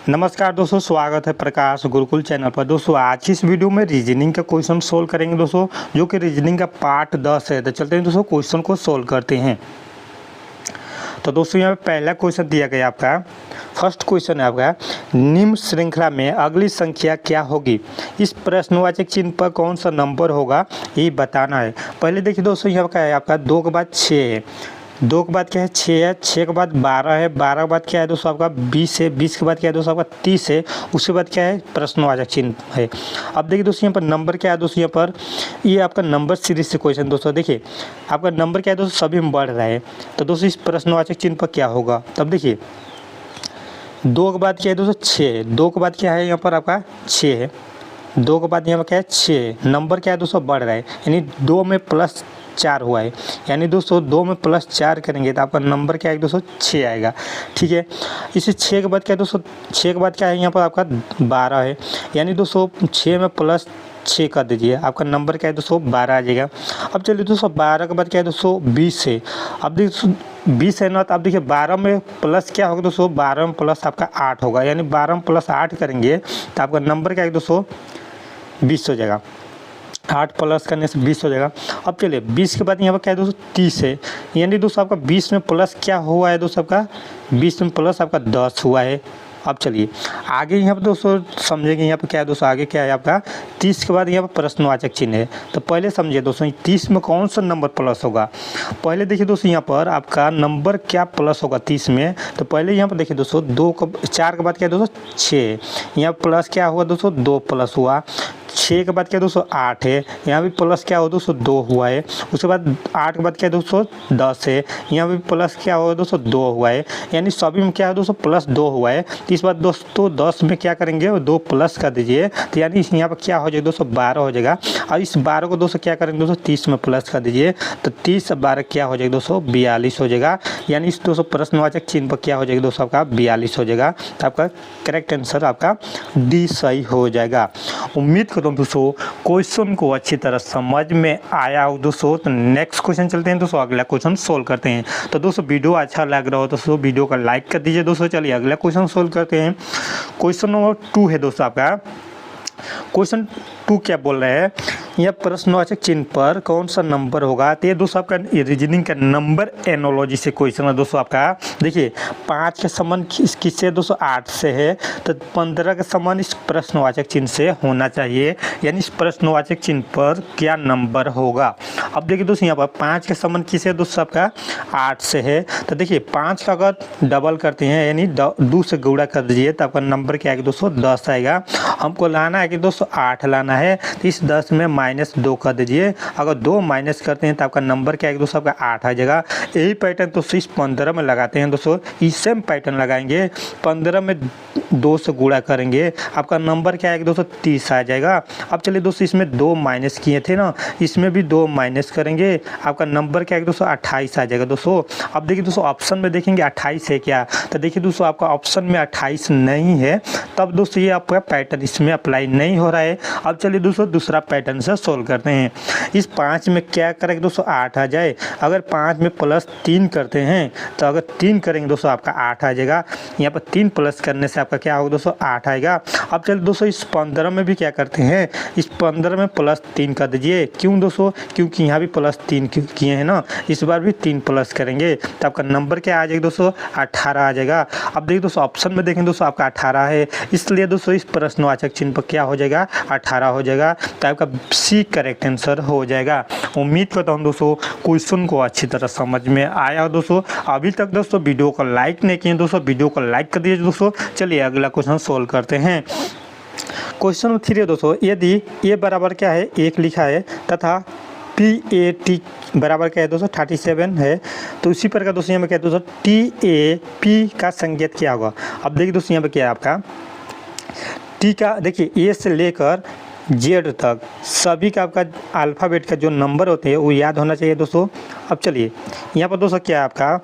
नमस्कार दोस्तों, स्वागत है प्रकाश गुरुकुल चैनल पर। दोस्तों आज इस वीडियो में रीजनिंग का क्वेश्चन सोल्व करेंगे दोस्तों, जो कि रीजनिंग का पार्ट 10 है। तो चलते हैं दोस्तों क्वेश्चन को सोल्व करते हैं। तो दोस्तों यहाँ पे पहला क्वेश्चन दिया गया आपका, फर्स्ट क्वेश्चन है आपका, निम्न श्रृंखला में अगली संख्या क्या होगी? इस प्रश्नवाचक चिन्ह पर कौन सा नंबर होगा ये बताना है। पहले देखिए दोस्तों यहाँ का है आपका 2 के बाद 6 है, 2 के बाद क्या है 6 है, 6 के बाद 12 है, 12 के बाद क्या है दोस्तों आपका 20 है, 20 के बाद क्या है दोस्तों आपका 30 है, उसके बाद क्या है प्रश्नवाचक चिन्ह है। अब देखिए दोस्तों यहाँ पर नंबर क्या है दोस्तों, यहाँ पर ये आपका नंबर सीरीज से क्वेश्चन दोस्तों। देखिए आपका नंबर क्या है दोस्तों, सभी में बढ़ रहा है। तो दोस्तों इस प्रश्नवाचक चिन्ह पर क्या होगा? तब देखिए 2 के बाद क्या है दोस्तों 6, 2 के बाद क्या है यहाँ पर आपका 6 है, 2 के बाद यहाँ पर क्या है 6, नंबर क्या है दोस्तों बढ़ रहा है, यानी 2 में प्लस 4 हुआ है, यानी दोस्तों 2 में प्लस 4 करेंगे तो आपका नंबर क्या है दोस्तों 6 आएगा। ठीक है, इसे 6 के बाद क्या है दोस्तों, 6 के बाद क्या है यहाँ पर आपका 12 है, यानी दोस्तों 6 में प्लस 6 कर दीजिए, आपका नंबर क्या है दोस्तों 12 आ जाएगा। अब चलिए दोस्तों 12 के बाद क्या है दोस्तों 20 है। अब देखिए 20 है ना, तो अब देखिए 12 में प्लस क्या होगा दोस्तों, 12 में प्लस आपका 8 होगा, यानी 12 में प्लस 8 करेंगे तो आपका नंबर क्या है दोस्तों 20 हो जाएगा। 8 प्लस करने से 20 हो जाएगा। अब चलिए 20 के बाद यहाँ पर क्या है दोस्तों 30 है, यानी दोस्तों आपका 20 में प्लस क्या हुआ है दोस्तों, आपका 20 में प्लस आपका 10 हुआ है। अब चलिए आगे यहाँ पर दोस्तों समझेंगे, यहाँ पर क्या है दोस्तों, आगे क्या है आपका 30 के बाद यहाँ पर प्रश्नवाचक चिन्ह है। तो पहले समझिए दोस्तों 30 में कौन सा नंबर प्लस होगा। पहले देखिए दोस्तों यहाँ पर आपका नंबर क्या प्लस होगा 30 में। तो पहले यहाँ पर देखिए दोस्तों 4 के बाद क्या है दोस्तों 6, यहाँ प्लस क्या हुआ दोस्तों 2 प्लस हुआ, 6 के बाद क्या दोस्तों 8 है, यहाँ भी प्लस क्या हुआ दोस्तों 2 हुआ है, उसके बाद 8 के बाद क्या दोस्तों 10 है, यहाँ भी प्लस क्या हुआ दोस्तों 2 हुआ है, यानी सभी में क्या है दोस्तों प्लस 2 हुआ है। तो इस बार दोस्तों 10 में क्या करेंगे 2 प्लस कर दीजिए, तो यानी यहाँ पर क्या हो जाएगा दोस्तों 12 हो जाएगा। और इस 12 को दोस्तों क्या करेंगे दोस्तों 30 में प्लस कर दीजिए, तो 30 और 12 क्या हो जाएगा दोस्तों 42 हो जाएगा, यानी इस दोस्तों प्रश्नवाचक चिन्ह पर क्या हो जाएगा दोस्तों आपका 42 हो जाएगा। तो आपका करेक्ट आंसर आपका डी सही हो जाएगा। उम्मीद करता हूं दोस्तों क्वेश्चन को अच्छी तरह समझ में आया हो दोस्तों। तो नेक्स्ट क्वेश्चन चलते हैं दोस्तों, अगला क्वेश्चन सोल्व करते हैं। तो दोस्तों वीडियो अच्छा लग रहा हो तो दोस्तों वीडियो का लाइक कर दीजिए दोस्तों। चलिए अगला क्वेश्चन सोल्व करते हैं। क्वेश्चन नंबर 2 है दोस्तों आपका। क्वेश्चन 2 क्या बोल रहे हैं, यह प्रश्नवाचक चिन्ह पर कौन सा नंबर होगा? तो ये दोस्तों आपका रीजनिंग का नंबर एनोलॉजी से क्वेश्चन है दोस्तों आपका। देखिए 5 का समान किससे दोस्तों 8 से है, तो 15 का समान इस प्रश्नवाचक चिन्ह से होना चाहिए, यानी इस प्रश्नवाचक चिन्ह पर क्या नंबर होगा। अब देखिए दोस्तों यहाँ पर 5 का समान किससे दोस्तों आपका 8 से है, तो देखिए 5 का अगर डबल करते हैं यानी 2 से गुणा कर दीजिए तो आपका नंबर क्या आएगा दोस्तों 10 आएगा। हमको लाना है कि दोस्तों 8 लाना है, तो इस 10 में -2 कर दीजिए, अगर 2 माइनस करते हैं तो आपका नंबर क्या है दोस्तों आपका 8 आ जाएगा। यही पैटर्न तो इस 15 में लगाते हैं दोस्तों, इस सेम पैटर्न लगाएंगे, 15 में 2 से गुणा करेंगे, आपका नंबर क्या है दोस्तों 30 आ जाएगा। अब चलिए दोस्तों इसमें 2 माइनस किए थे ना, इसमें भी 2 माइनस करेंगे, आपका नंबर क्या है दोस्तों 28 आ जाएगा दोस्तों। अब देखिए दोस्तों ऑप्शन में देखेंगे 28 है क्या, तो देखिए दोस्तों आपका ऑप्शन में 28 नहीं है, तब दोस्तों ये आपका पैटर्न इसमें अप्लाई नहीं हो रहा है। अब चलिए दोस्तों दूसरा पैटर्न से सोल्व करते हैं। इस 5 में क्या करेंगे दोस्तों 8 आ जाए, अगर 5 में +3 करते हैं तो अगर 3 करेंगे दोस्तों आपका 8 आ जाएगा, यहाँ पर 3 प्लस करने से आपका क्या होगा दोस्तों 8 आएगा। अब चलिए दोस्तों इस 15 में भी क्या करते हैं, इस 15 में +3 कर दीजिए, क्यों दोस्तों, क्योंकि यहाँ भी +3 किए हैं ना, इस बार भी 3 प्लस करेंगे तो आपका नंबर क्या आ जाएगा दोस्तों 18 आ जाएगा। अब देखिए दोस्तों ऑप्शन में देखें दोस्तों आपका 18 है, इसलिए दोस्तों इस प्रश्नवाचक चिन्ह पर क्या हो जाएगा 18 हो जाएगा, तो आपका सी करेक्ट आंसर हो जाएगा। उम्मीद करता हूँ दोस्तों क्वेश्चन को अच्छी तरह समझ में आया हो दोस्तों। अभी तक दोस्तों वीडियो को लाइक नहीं किए दोस्तों, वीडियो को लाइक कर दीजिए दोस्तों। चलिए अगला क्वेश्चन सोल्व करते हैं। क्वेश्चन नंबर 3 है दोस्तों, यदि ए बराबर क्या है 1 लिखा है तथा PAT बराबर क्या है दोस्तों 37 है, तो उसी प्रकार दोस्तों यहाँ में क्या है दोस्तों TAP का संकेत क्या होगा। अब देखिए दोस्तों यहाँ पे क्या है आपका टी का, देखिए ए से लेकर जेड तक सभी का आपका अल्फ़ाबेट का जो नंबर होते हैं वो याद होना चाहिए दोस्तों। अब चलिए यहाँ पर दोस्तों क्या है आपका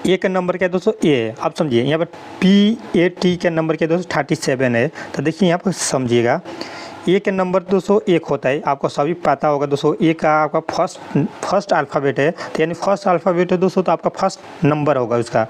ए का नंबर क्या है दोस्तों ए, अब समझिए यहाँ पर PAT का नंबर क्या है दोस्तों 37 है, तो देखिए यहाँ पर समझिएगा ए के नंबर दोस्तों 1 होता है, आपको सभी पता होगा दोस्तों। ए का आपका फर्स्ट अल्फ़ाबेट है, तो यानी फर्स्ट अल्फ़ाबेट है दोस्तों, तो आपका फर्स्ट नंबर होगा उसका।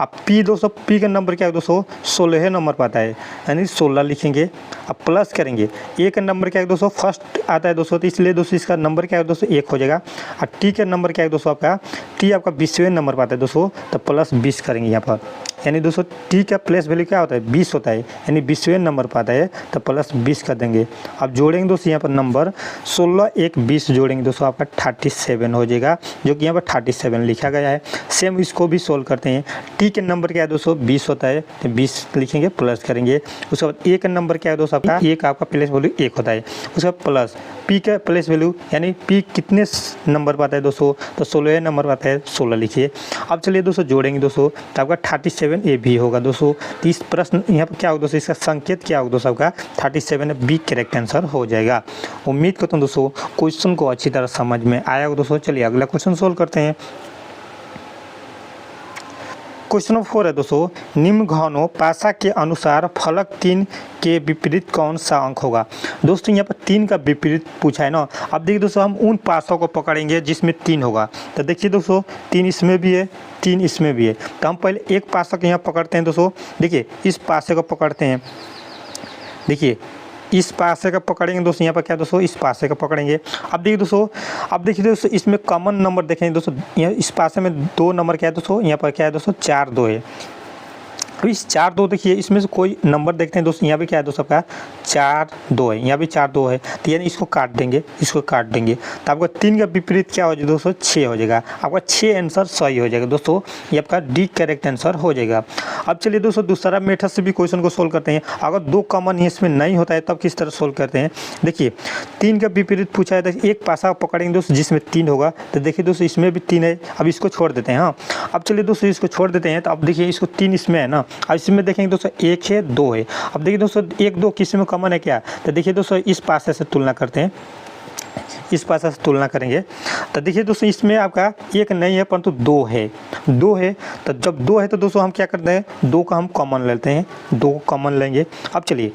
अब पी दोस्तों, पी का नंबर क्या है दोस्तों, 16 नंबर पाता है, यानी 16 लिखेंगे। अब प्लस करेंगे, ए का नंबर क्या है दोस्तों, फर्स्ट आता है दोस्तों, तो इसलिए दोस्तों इसका नंबर क्या है दोस्तों 1 हो जाएगा। और टी का नंबर क्या है दोस्तों, आपका टी आपका 20वें नंबर पाता है दोस्तों, तो प्लस 20 करेंगे यहाँ पर। यानी दोस्तों टी का प्लेस वैल्यू क्या होता है, 20 होता है, यानी 20वें नंबर पाता है, तो प्लस 20 कर देंगे। अब जोड़ेंगे दोस्तों यहाँ पर नंबर 16 1 20 जोड़ेंगे दोस्तों, आपका 37 हो जाएगा, जो कि यहाँ पर 37 लिखा गया है। सेम इसको भी सोल्व करते हैं। टी के नंबर क्या है दोस्तों 20 होता है, तो 20 लिखेंगे, प्लस करेंगे। उसके बाद ए का नंबर क्या है दोस्तों, आपका एक आपका प्लेस वैल्यू 1 होता है, उसके बाद प्लस पी का प्लेस वैल्यू, यानी पी कितने नंबर पाता है दोस्तों, तो 16 नंबर पाता है, 16 लिखिए। अब चलिए दोस्तों जोड़ेंगे दोस्तों, तो आपका 37 ए भी होगा दोस्तों। तो इस प्रश्न यहाँ पर क्या होगा दोस्तों, इसका संकेत क्या होगा दोस्तों, आपका 37 बी करेक्ट आंसर हो जाएगा। उम्मीद करता हूँ दोस्तों क्वेश्चन को अच्छी तरह समझ में आया होगा दोस्तों। चलिए अगला क्वेश्चन सोल्व करते हैं। क्वेश्चन नंबर 4 है दोस्तों, निम्न घनों पासा के अनुसार फलक 3 के विपरीत कौन सा अंक होगा। दोस्तों यहाँ पर 3 का विपरीत पूछा है ना। अब देखिए दोस्तों, हम उन पासों को पकड़ेंगे जिसमें 3 होगा। तो देखिए दोस्तों 3 इसमें भी है, 3 इसमें भी है, तो हम पहले एक पासा को यहाँ पकड़ते हैं दोस्तों। देखिए इस पासे को पकड़ते हैं, देखिए इस पासे का पकड़ेंगे दोस्तों, यहाँ पर क्या दोस्तों, इस पासे का पकड़ेंगे। अब देखिए दोस्तों इसमें कॉमन नंबर देखेंगे दोस्तों, यहाँ इस पासे में 2 नंबर क्या है दोस्तों, यहाँ पर क्या है दोस्तों 4 2 है। अब इस 4 2 देखिए इसमें से कोई नंबर देखते हैं दोस्तों, यहाँ भी क्या है दोस्तों आपका 4 2 है, यहाँ भी 4 2 है, तो यानी इसको काट देंगे, इसको काट देंगे, तो आपका 3 का विपरीत क्या हो जाएगा दोस्तों 6 हो जाएगा। आपका 6 आंसर सही हो जाएगा दोस्तों, ये आपका डी करेक्ट आंसर हो जाएगा। अब चलिए दोस्तों दूसरा मेथड से भी क्वेश्चन को सोल्व करते हैं। अगर 2 कॉमन इसमें नहीं होता है तब किस तरह सोल्व करते हैं। देखिए 3 का विपरीत पूछा है, तो एक पासा पकड़ेंगे दोस्तों जिसमें 3 होगा, तो देखिए दोस्तों इसमें भी 3 है, अब इसको छोड़ देते हैं। हाँ अब चलिए दोस्तों इसको छोड़ देते हैं, तो अब देखिए इसको 3 इसमें है ना, अब इसमें देखेंगे दोस्तों 1 है 2 है। अब देखिए दोस्तों 1 2 किस में कॉमन है क्या, तो देखिए दोस्तों इस पासे से तुलना करते हैं, इस पासे से तुलना करेंगे, तो देखिए दोस्तों इसमें आपका 1 नहीं है परंतु 2 है, 2 है। तो जब 2 है तो दोस्तों हम क्या करते हैं, 2 का हम कॉमन लेते हैं, 2 कॉमन लेंगे। अब चलिए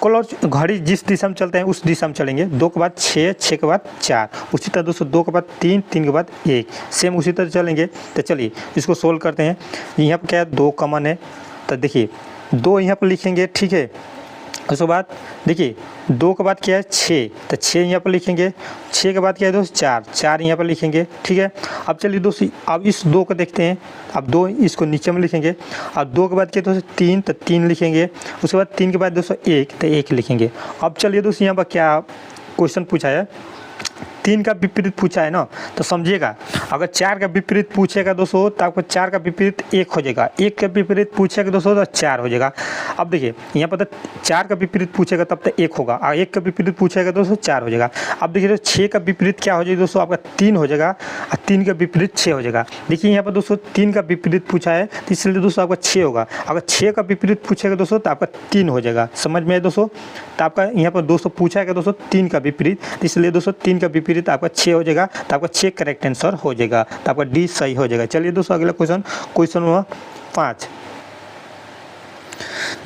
क्लॉक घड़ी जिस दिशा में चलते हैं उस दिशा में चलेंगे। 2 के बाद 6, 6 के बाद 4, उसी तरह दोस्तों 2 के बाद 3, 3 के बाद 1, सेम उसी तरह चलेंगे। तो चलिए इसको सोल्व करते हैं। यहाँ पर क्या है 2 कॉमन है, तो देखिए 2 यहाँ पर लिखेंगे, ठीक है। उसके बाद देखिए 2 के बाद क्या है 6, तो 6 यहाँ पर लिखेंगे, 6 के बाद क्या है दोस्तों 4, 4 यहाँ पर लिखेंगे, ठीक है। अब चलिए दोस्तों अब इस 2 को देखते हैं, अब 2 इसको नीचे में लिखेंगे, अब 2 के बाद क्या दोस्तों 3, तो 3 लिखेंगे, उसके बाद 3 के बाद दोस्तों 1, तो 1 लिखेंगे। अब चलिए दोस्तों यहाँ पर क्या क्वेश्चन पूछा है, 3 का विपरीत पूछा है ना, तो समझिएगा अगर 4 का विपरीत पूछेगा दोस्तों तो आपको 4 का विपरीत 1 हो जाएगा, 1 का विपरीत पूछेगा दोस्तों तो 4 हो जाएगा। अब देखिए यहाँ पर 4 का विपरीत पूछेगा तब तक 1 होगा, और 1 का विपरीत पूछेगा दोस्तों 4 हो जाएगा। अब देखिए 6 का विपरीत क्या हो जाएगा दोस्तों, आपका 3 हो जाएगा, और 3 का विपरीत 6 हो जाएगा। देखिए यहाँ पर दोस्तों 3 का विपरीत पूछा है तो इसलिए दोस्तों आपका 6 होगा, अगर 6 का विपरीत पूछेगा दोस्तों तो आपका 3 हो जाएगा। समझ में है दोस्तों, तो आपका यहाँ पर दोस्तों पूछा है दोस्तों 3 का विपरीत, इसलिए दोस्तों 3 का विपरीत आपका 6 हो जाएगा, तो आपका 6 करेक्ट आंसर हो जाएगा, तो आपका डी सही हो जाएगा। चलिए दोस्तों अगला क्वेश्चन नंबर 5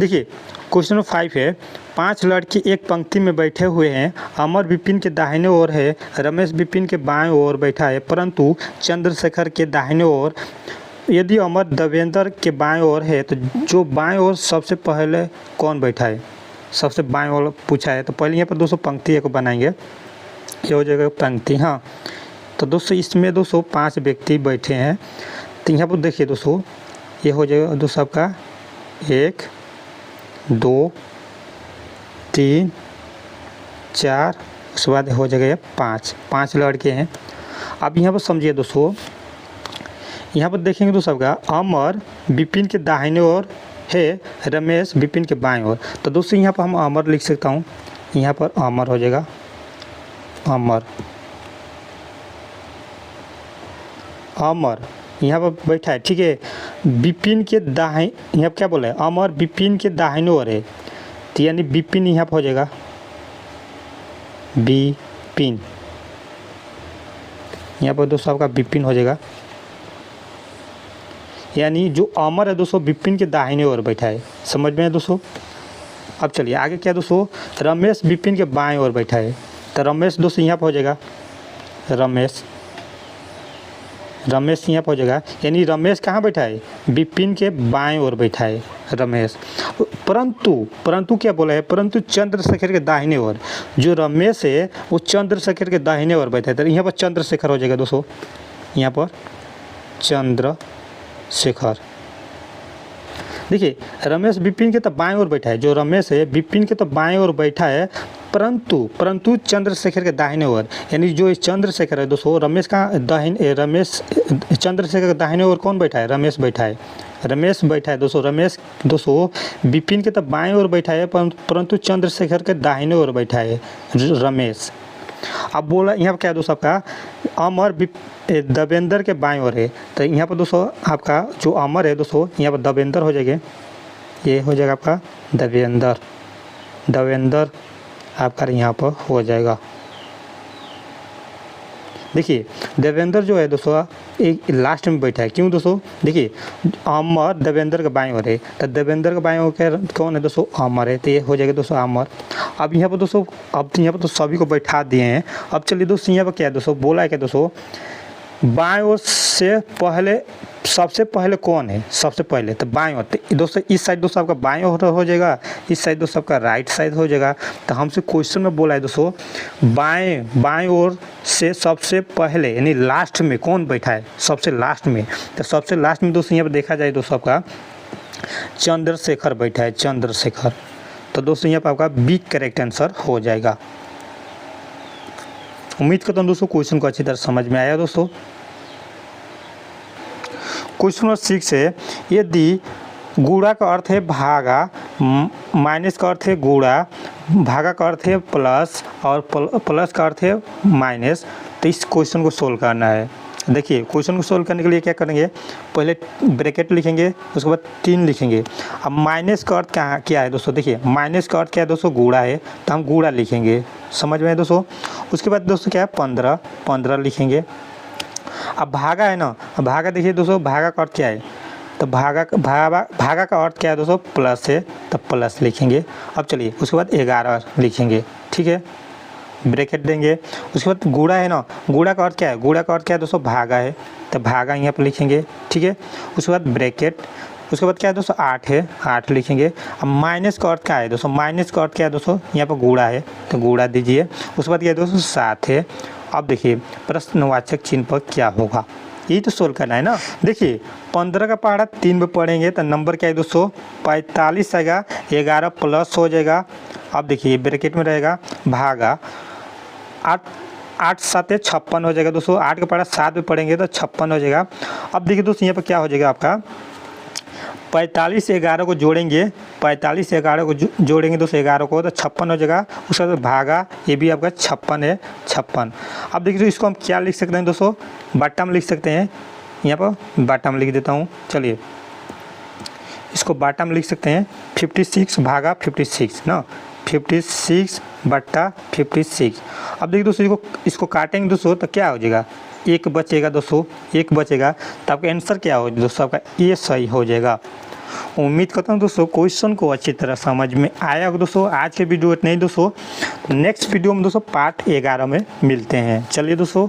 देखिए, क्वेश्चन नंबर 5 है, 5 लड़के एक पंक्ति में बैठे हुए हैं। अमर विपिन के दाहिने ओर है, रमेश विपिन के बाएं ओर बैठा है, परंतु चंद्रशेखर के दाहिने ओर। यदि अमर देवेंद्र के बाएं ओर है तो जो बाएं ओर सबसे पहले कौन बैठा है, सबसे बाएं ओर पूछा है। तो पहले यहाँ पर दोस्तों पंक्ति एक बनाएंगे, ये हो जाएगा पंक्ति। हाँ तो दोस्तों इसमें दोस्तों 5 व्यक्ति बैठे हैं, तो यहाँ पर देखिए दोस्तों ये हो जाएगा दोस्तों आपका 1 2 3 4, उसके बाद हो जाएगा ये 5 लड़के हैं। अब यहाँ पर समझिए दोस्तों, यहाँ पर देखेंगे दोस्तों आपका अमर विपिन के दाहिने ओर है, रमेश विपिन के बाएं ओर। तो दोस्तों यहाँ पर हम अमर लिख सकता हूँ, यहाँ पर अमर हो जाएगा, अमर यहाँ पर बैठा है, ठीक है। विपिन के दाहिने, यहाँ पर क्या बोला है, अमर विपिन के दाहिने ओर है, तो यानी विपिन यहाँ पर हो जाएगा विपिन, यहाँ पर दोस्तों आपका विपिन हो जाएगा, यानी जो अमर है दोस्तों विपिन के दाहिने ओर बैठा है। समझ में है दोस्तों, अब चलिए आगे क्या दोस्तों, रमेश विपिन के बाएं ओर बैठा है, तो रमेश दोस्तों यहाँ पर हो जाएगा, रमेश यहाँ पर हो जाएगा, यानी रमेश कहाँ बैठा है, विपिन के बाएं ओर बैठा है रमेश। परंतु क्या बोला है, परंतु चंद्रशेखर के दाहिने ओर, जो रमेश है वो चंद्रशेखर के दाहिने ओर बैठा है, तो यहाँ पर चंद्रशेखर हो जाएगा दोस्तों, यहाँ पर चंद्रशेखर। देखिए रमेश विपिन के तो बाएं ओर बैठा है, जो रमेश है विपिन के तो बाएं ओर बैठा है, परंतु चंद्रशेखर के दाहिने ओर, यानी जो चंद्रशेखर है दोस्तों, रमेश का रमेश चंद्रशेखर के दाहिने ओर कौन बैठा है, रमेश बैठा है दोस्तों। रमेश दोस्तों विपिन के तो बाएं ओर बैठा है, परंतु चंद्रशेखर के दाहिने ओर बैठा है रमेश। अब बोला यहाँ पर क्या है दोस्तों, आपका अमर देवेंद्र के बाएं ओर है, तो यहाँ पर दोस्तों आपका जो अमर है दोस्तों, यहाँ पर देवेंद्र हो जाएगा, ये हो जाएगा आपका देवेंद्र आपका यहाँ पर हो जाएगा। देखिए देवेंद्र जो है दोस्तों एक लास्ट में बैठा है, क्यों दोस्तों, देखिए अमर देवेंद्र के बाएं ओर है, तो देवेंद्र के बाएं ओर कौन है दोस्तों, अमर है, तो ये हो जाएगा दोस्तों अमर। अब यहाँ पर दोस्तों, अब यहाँ पर तो सभी को बैठा दिए हैं। अब चलिए दोस्तों यहाँ पर क्या है दोस्तों, बोला है क्या दोस्तों, बाएं ओर से पहले सबसे पहले कौन है, सबसे पहले तो बाएं ओर, तो दोस्तों इस साइड दोस्तों आपका बाएं ओर हो जाएगा, इस साइड दोस्तों आपका राइट साइड हो जाएगा। तो हमसे क्वेश्चन में बोला है दोस्तों बाएं ओर से सबसे पहले यानी लास्ट में कौन बैठा है, सबसे लास्ट में, तो सबसे लास्ट में दोस्तों यहाँ पर देखा जाए दोस्तों आपका चंद्रशेखर बैठा है, चंद्रशेखर। तो दोस्तों यहाँ पर आपका बी करेक्ट आंसर हो जाएगा। उम्मीद करता हूँ दोस्तों क्वेश्चन को अच्छी तरह समझ में आया दोस्तों। क्वेश्चन नंबर 6 है, यदि गुणा का अर्थ है भागा, माइनस का अर्थ है गुणा, भागा का अर्थ है प्लस और प्लस का अर्थ है माइनस, तो इस क्वेश्चन को सोल्व करना है। देखिए क्वेश्चन को सोल्व करने के लिए क्या करेंगे, पहले ब्रैकेट लिखेंगे, उसके बाद 3 लिखेंगे। अब माइनस का अर्थ क्या है दोस्तों, देखिए माइनस का अर्थ क्या है दोस्तों, गुणा है, तो हम गुणा लिखेंगे, समझ में है दोस्तों। उसके बाद दोस्तों क्या है 15 लिखेंगे। अब भागा है ना, भागा देखिए दोस्तों, भागा का अर्थ क्या है, तो भागा का अर्थ क्या है दोस्तों, प्लस है, तो प्लस लिखेंगे। अब चलिए उसके बाद 11 लिखेंगे, ठीक है, ब्रैकेट देंगे। उसके बाद गुणा है ना, गुणा का अर्थ क्या है, गुणा का अर्थ क्या है दोस्तों, भागा है, तो भागा यहाँ पर लिखेंगे, ठीक है। उसके बाद ब्रैकेट, उसके बाद क्या है दोस्तों 8 है, 8 लिखेंगे। अब माइनस का अर्थ क्या है दोस्तों, माइनस का अर्थ क्या है दोस्तों, यहाँ पर गुणा है, तो गुणा दीजिए। उसके बाद क्या है दोस्तों 7 है। अब देखिए प्रश्नवाचक चिन्ह पर क्या होगा, यही तो सोल्व करना है ना। देखिए 15 का पहाड़ा 3 में पढ़ेंगे तो नंबर क्या है दोस्तों 45 आएगा, 11 प्लस हो जाएगा। अब देखिए ब्रैकेट में रहेगा भागा 8 7 56 हो जाएगा दोस्तों, 8 का पहाड़ा 7 में पढ़ेंगे तो 56 हो जाएगा। अब देखिए दोस्तों यहाँ पर क्या हो जाएगा आपका 45 से 11 को जोड़ेंगे, 45 से 11 को जोड़ेंगे दोस्तों 11 को, तो 56 हो जाएगा। उसके बाद भागा, ये भी आपका 56 है, 56। अब देखिए तो इसको हम क्या लिख सकते हैं दोस्तों, बट्टा में लिख सकते हैं, यहाँ पर बाटा में लिख देता हूँ। चलिए इसको बाटा में लिख सकते हैं 56 भागा 56 ना, 56 बट्टा 56। अब देखिए दोस्तों इसको काटेंगे दोस्तों तो क्या हो जाएगा, 1 बचेगा दोस्तों, 1 बचेगा, तो आपका आंसर क्या हो दोस्तों, आपका ये सही हो जाएगा। उम्मीद करता हूँ दोस्तों क्वेश्चन को अच्छी तरह समझ में आया होगा दोस्तों। आज के वीडियो इतना ही दोस्तों, नेक्स्ट वीडियो में दोस्तों पार्ट 11 में मिलते हैं। चलिए दोस्तों।